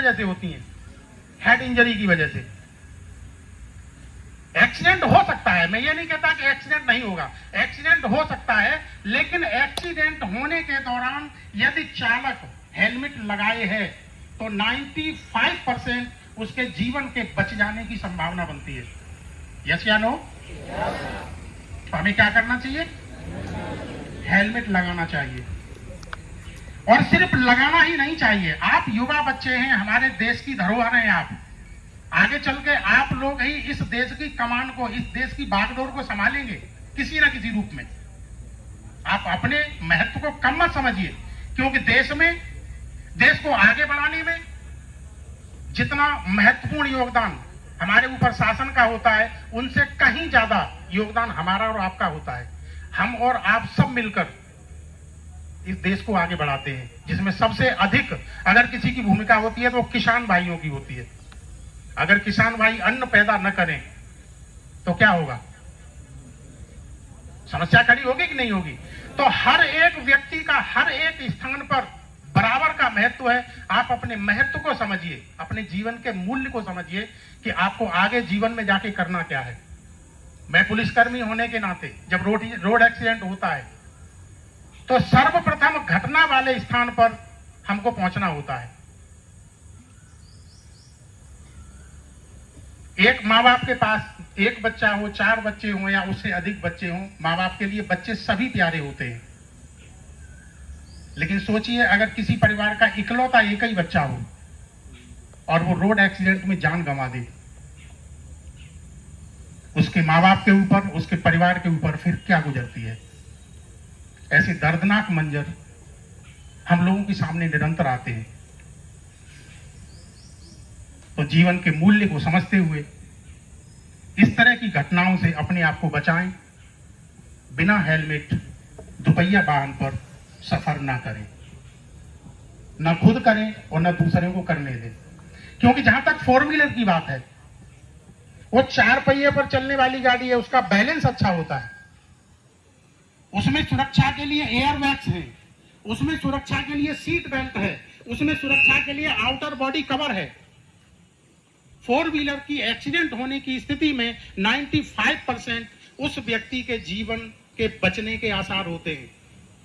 वजह से होती हैं, हेड इंजरी की वजह से। एक्सीडेंट हो सकता है, मैं ये नहीं कहता कि एक्सीडेंट नहीं होगा, एक्सीडेंट हो सकता है, लेकिन एक्सीडेंट होने के दौरान यदि चालक हेलमेट लगाए है तो 95% उसके जीवन के बच जाने की संभावना बनती है। यस या नो? तो हमें क्या करना चाहिए? हेलमेट लगाना चाहिए। और सिर्फ लगाना ही नहीं चाहिए, आप युवा बच्चे हैं, हमारे देश की धरोहर हैं। आप आगे चल के आप लोग ही इस देश की कमान को, इस देश की बागडोर को संभालेंगे किसी ना किसी रूप में। आप अपने महत्व को कम मत समझिए, क्योंकि देश को आगे बढ़ाने में जितना महत्वपूर्ण योगदान हमारे ऊपर शासन का होता है, उनसे कहीं ज्यादा योगदान हमारा और आपका होता है। हम और आप सब मिलकर इस देश को आगे बढ़ाते हैं, जिसमें सबसे अधिक अगर किसी की भूमिका होती है तो वो किसान भाइयों की होती है। अगर किसान भाई अन्न पैदा न करें तो क्या होगा? समस्या खड़ी होगी कि नहीं होगी? तो हर एक व्यक्ति का हर एक स्थान पर बराबर का महत्व है। आप अपने महत्व को समझिए, अपने जीवन के मूल्य को समझिए कि आपको आगे जीवन में जाके करना क्या है। मैं पुलिसकर्मी होने के नाते जब रोड एक्सीडेंट होता है तो सर्वप्रथम घटना वाले स्थान पर हमको पहुंचना होता है। एक माँ बाप के पास एक बच्चा हो, 4 बच्चे हो या उससे अधिक बच्चे हो, माँ बाप के लिए बच्चे सभी प्यारे होते हैं। लेकिन सोचिए अगर किसी परिवार का इकलौता एक ही बच्चा हो और वो रोड एक्सीडेंट में जान गंवा दे, उसके माँ बाप के ऊपर, उसके परिवार के ऊपर फिर क्या गुजरती है। ऐसे दर्दनाक मंजर हम लोगों के सामने निरंतर आते हैं। तो जीवन के मूल्य को समझते हुए इस तरह की घटनाओं से अपने आप को बचाएं। बिना हेलमेट दुपहिया वाहन पर सफर ना करें, ना खुद करें और ना दूसरे को करने दें। क्योंकि जहां तक 4 व्हीलर की बात है, वो 4 पहिए पर चलने वाली गाड़ी है, उसका बैलेंस अच्छा होता है, उसमें सुरक्षा के लिए एयर बैग्स हैं, उसमें सुरक्षा के लिए सीट बेल्ट है, उसमें सुरक्षा के लिए आउटर बॉडी कवर है। 4 व्हीलर की एक्सीडेंट होने की स्थिति में 95% उस व्यक्ति के जीवन के बचने के आसार होते हैं।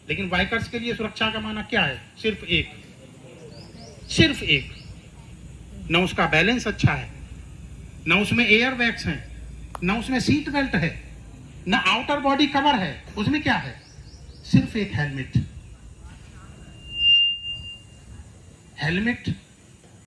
लेकिन बाइकर्स के लिए सुरक्षा का माना क्या है? सिर्फ एक। न उसका बैलेंस अच्छा है, न उसमें एयर बैग्स हैं, न उसमें सीट बेल्ट है, न आउटर बॉडी कवर है। उसमें क्या है? सिर्फ एक हेलमेट।